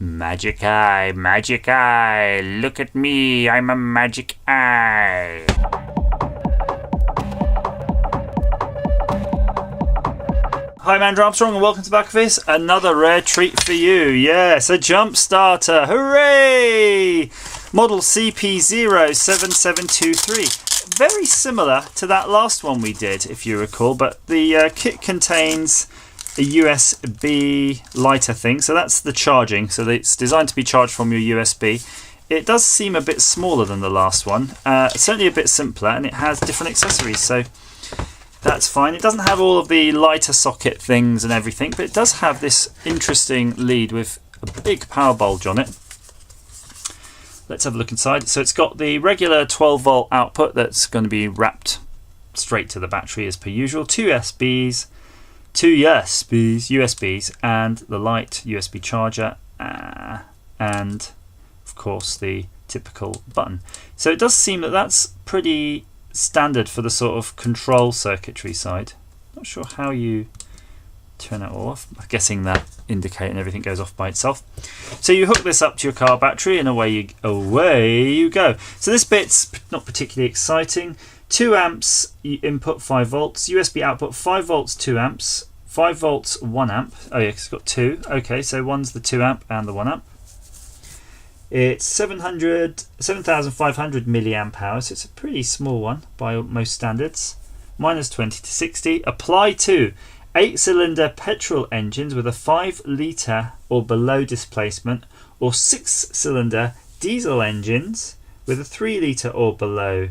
Magic eye, look at me, I'm a magic eye. Hi, I'm Andrew Armstrong and welcome to Back Office. Another rare treat for you. Yes, a jump starter. Hooray! Model CP07723. Very similar to that last one we did, if you recall, but the kit contains a USB lighter thing, so that's the charging, so it's designed to be charged from your USB. It does seem a bit smaller than the last one, certainly a bit simpler, and it has different accessories, so that's fine. It doesn't have all of the lighter socket things and everything, but it does have this interesting lead with a big power bulge on it. Let's have a look inside. So it's got the regular 12 volt output that's going to be wrapped straight to the battery as per usual, two USBs, and the light USB charger, and of course the typical button. So it does seem that that's pretty standard for the sort of control circuitry side. Not sure how you turn it off. I'm guessing that indicator and everything goes off by itself. So you hook this up to your car battery and away you go. So this bit's not particularly exciting. 2 amps input, 5 volts, USB output 5 volts, 2 amps, 5 volts, 1 amp. Oh yeah, it's got 2. Okay, so one's the 2 amp and the 1 amp. It's 7,500 milliamp hours. So it's a pretty small one by most standards. Minus 20 to 60. Apply to 8-cylinder petrol engines with a 5 litre or below displacement, or 6-cylinder diesel engines with a 3 litre or below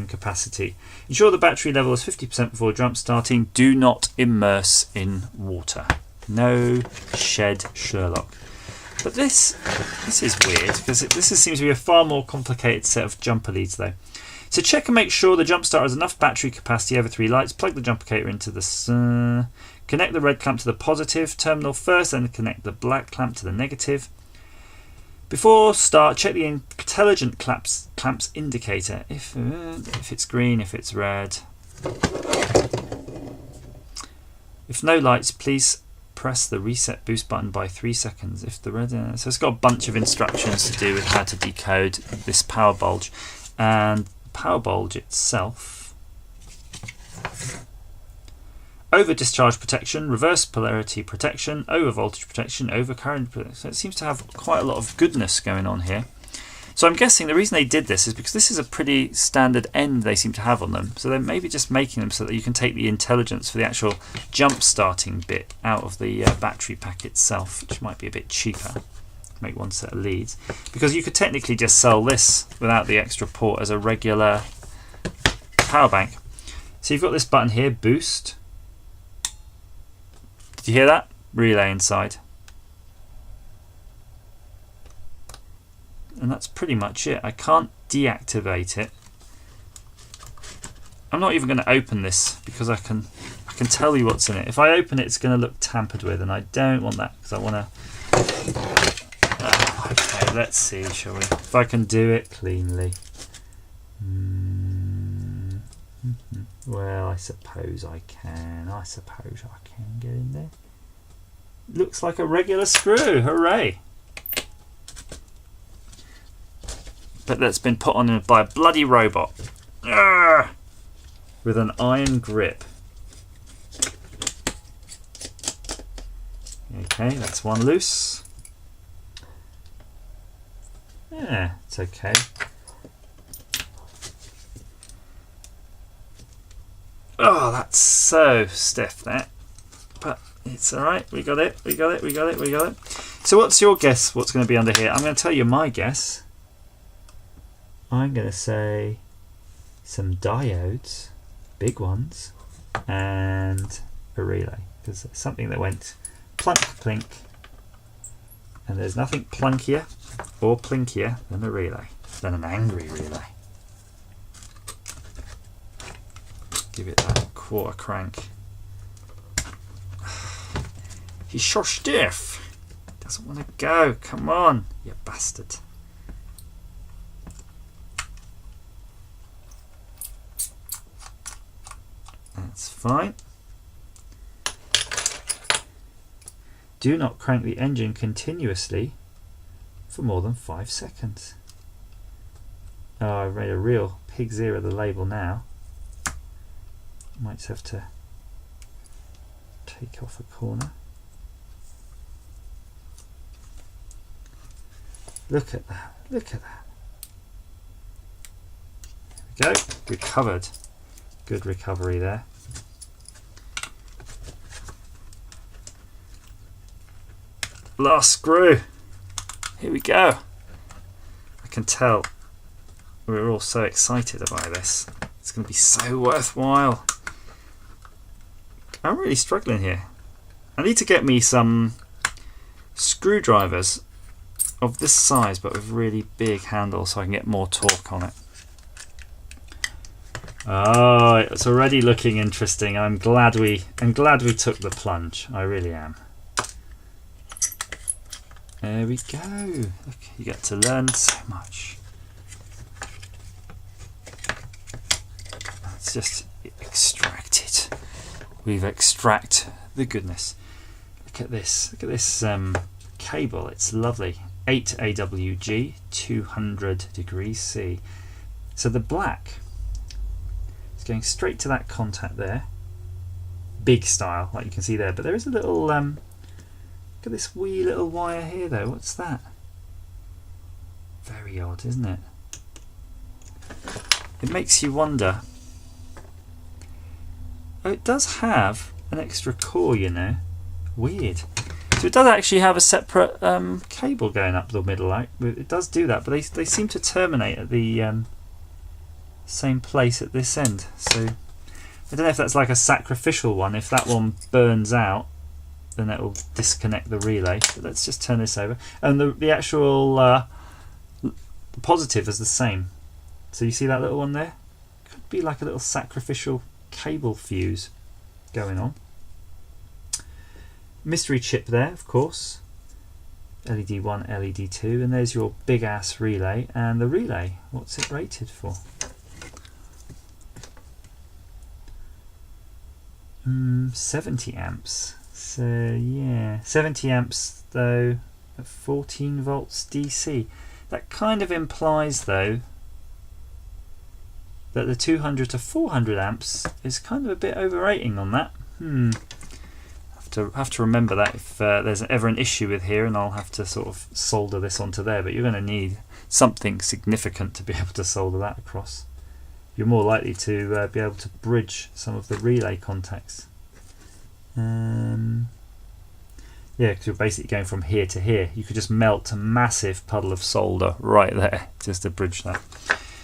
capacity. Ensure the battery level is 50% before jump starting. Do not immerse in water. No shed Sherlock. But this is weird, because this seems to be a far more complicated set of jumper leads though. So check and make sure the jump starter has enough battery capacity over 3 lights. Plug the jumper indicator into the connect the red clamp to the positive terminal first, then connect the black clamp to the negative. Before start, check the intelligent clamps indicator. If it's green, if it's red. If no lights, please press the reset boost button by 3 seconds. If the red, so it's got a bunch of instructions to do with how to decode this power bulge, and the power bulge itself. Over discharge protection, reverse polarity protection, over voltage protection, over current protection. So it seems to have quite a lot of goodness going on here. So I'm guessing the reason they did this is because this is a pretty standard end they seem to have on them. So they're maybe just making them so that you can take the intelligence for the actual jump starting bit out of the battery pack itself, which might be a bit cheaper. Make one set of leads. Because you could technically just sell this without the extra port as a regular power bank. So you've got this button here, boost. Did you hear that? Relay inside. And that's pretty much it. I can't deactivate it. I'm not even going to open this because I can tell you what's in it. If I open it, it's going to look tampered with, and I don't want that because I want to. Okay, let's see, shall we? If I can do it cleanly. Well, I suppose I can. I suppose I can get in there. Looks like a regular screw. Hooray! But that's been put on by a bloody robot. Arrgh! With an iron grip. Okay, that's one loose. Yeah, it's okay. Oh, that's so stiff that. But it's alright, we got it. So what's your guess what's going to be under here? I'm going to tell you my guess. I'm going to say some diodes, big ones, and a relay. Because it's something that went plunk, plink. And there's nothing plunkier or plinkier than a relay, than an angry relay. Give it that quarter crank. He's so stiff. Doesn't want to go. Come on, you bastard. That's fine. Do not crank the engine continuously for more than 5 seconds. Oh, I've made a real pig's ear of the label now. Might have to take off a corner. Look at that, look at that. There we go, recovered. Good recovery there. Last screw. Here we go. I can tell we're all so excited about this. It's going to be so worthwhile. I'm really struggling here. I need to get me some screwdrivers of this size but with really big handles so I can get more torque on it. Oh, it's already looking interesting. I'm glad we took the plunge. I really am. There we go. Look, you get to learn so much. Let's just extract it. We've extract the goodness. Look at this. Look at this cable. It's lovely. 8 AWG, 200 degrees C. So the black is going straight to that contact there. Big style, like you can see there. But there is a little look at this wee little wire here though. What's that? Very odd, isn't it? It makes you wonder. Oh, it does have an extra core, you know. Weird. So it does actually have a separate cable going up the middle. Like it does do that, but they seem to terminate at the same place at this end. So I don't know if that's like a sacrificial one. If that one burns out, then that will disconnect the relay. But let's just turn this over. And the actual positive is the same. So you see that little one there? Could be like a little sacrificial cable fuse going on. Mystery chip there, of course. LED 1, LED 2, and there's your big ass relay. And the relay, what's it rated for? 70 amps. So yeah, 70 amps though at 14 volts DC. That kind of implies though that the 200 to 400 amps is kind of a bit overrating on that. Have to remember that if there's ever an issue with here, and I'll have to sort of solder this onto there, but you're going to need something significant to be able to solder that across. You're more likely to be able to bridge some of the relay contacts. Yeah, because you're basically going from here to here. You could just melt a massive puddle of solder right there just to bridge that.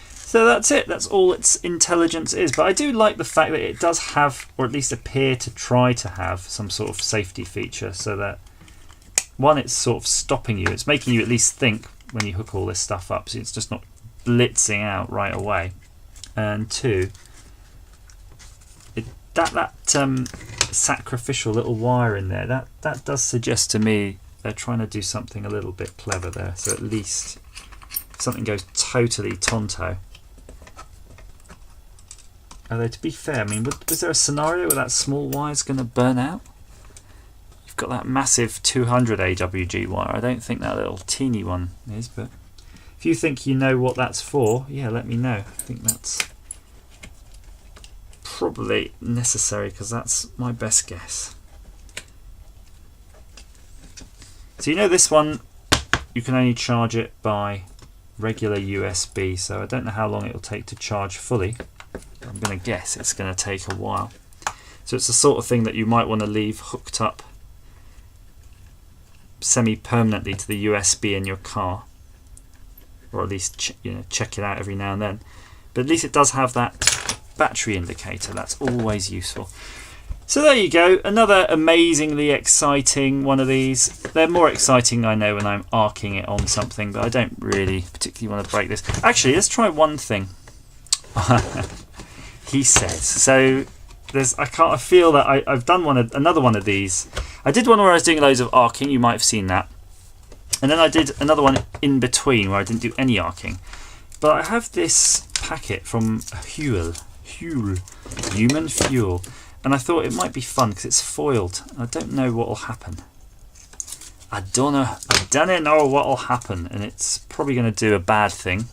So that's it, that's all its intelligence is. But I do like the fact that it does have, or at least appear to try to have, some sort of safety feature, so that one, it's sort of stopping you, it's making you at least think when you hook all this stuff up, so it's just not blitzing out right away. And two, that sacrificial little wire in there, that does suggest to me they're trying to do something a little bit clever there. So at least if something goes totally tonto. Although to be fair, I mean, was there a scenario where that small wire is going to burn out? You've got that massive 200 AWG wire. I don't think that little teeny one is, but if you think you know what that's for, yeah, let me know. I think that's probably necessary because that's my best guess. So you know this one, you can only charge it by regular USB, so I don't know how long it will take to charge fully. I'm going to guess it's going to take a while. So it's the sort of thing that you might want to leave hooked up semi-permanently to the USB in your car, or at least check it out every now and then. But at least it does have that battery indicator. That's always useful. So there you go, another amazingly exciting one of these. They're more exciting, I know, when I'm arcing it on something, but I don't really particularly want to break this. Actually, let's try one thing. He says. So I feel that I've done another one of these. I did one where I was doing loads of arcing. You might have seen that. And then I did another one in between where I didn't do any arcing. But I have this packet from Huel, Human Fuel, and I thought it might be fun because it's foiled. I don't know what will happen. I don't know what'll happen, and it's probably going to do a bad thing.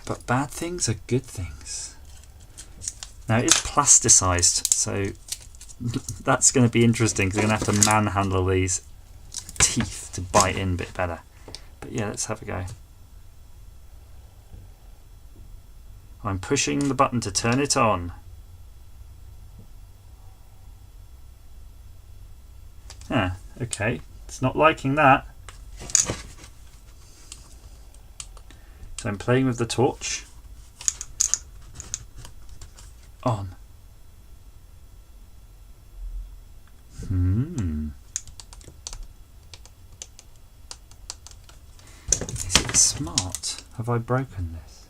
But bad things are good things. Now it is plasticized, so that's going to be interesting because I'm going to have to manhandle these teeth to bite in a bit better. But yeah, let's have a go. I'm pushing the button to turn it on. Ah, okay, it's not liking that. So I'm playing with the torch. On. Is it smart? Have I broken this?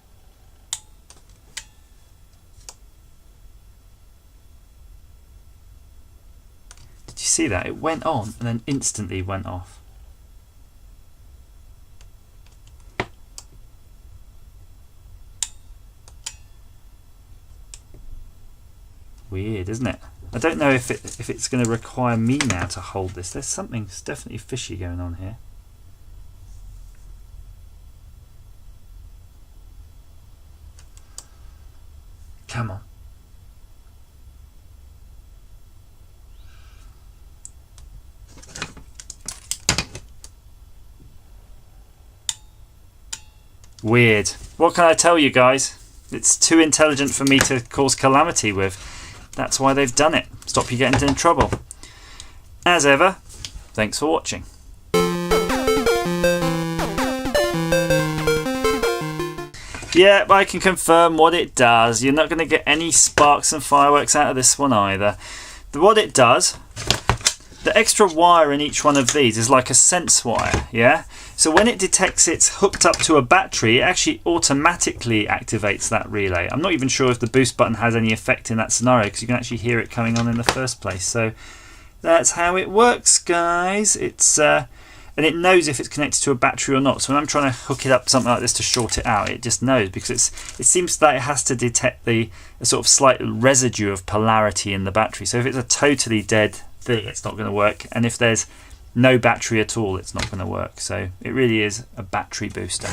Did you see that? It went on and then instantly went off. Weird, isn't it? I don't know if it's going to require me now to hold this. There's something definitely fishy going on here. Come on. Weird. What can I tell you guys? It's too intelligent for me to cause calamity with. That's why they've done it. Stop you getting into trouble. As ever, thanks for watching. Yeah, I can confirm what it does. You're not going to get any sparks and fireworks out of this one either. What it does, the extra wire in each one of these is like a sense wire, yeah? So when it detects it's hooked up to a battery, it actually automatically activates that relay. I'm not even sure if the boost button has any effect in that scenario because you can actually hear it coming on in the first place. So that's how it works, guys. It's and it knows if it's connected to a battery or not. So when I'm trying to hook it up something like this to short it out, it just knows because it seems that it has to detect a sort of slight residue of polarity in the battery. So if it's a totally dead thing, it's not going to work, and if there's no battery at all, it's not going to work. So it really is a battery booster.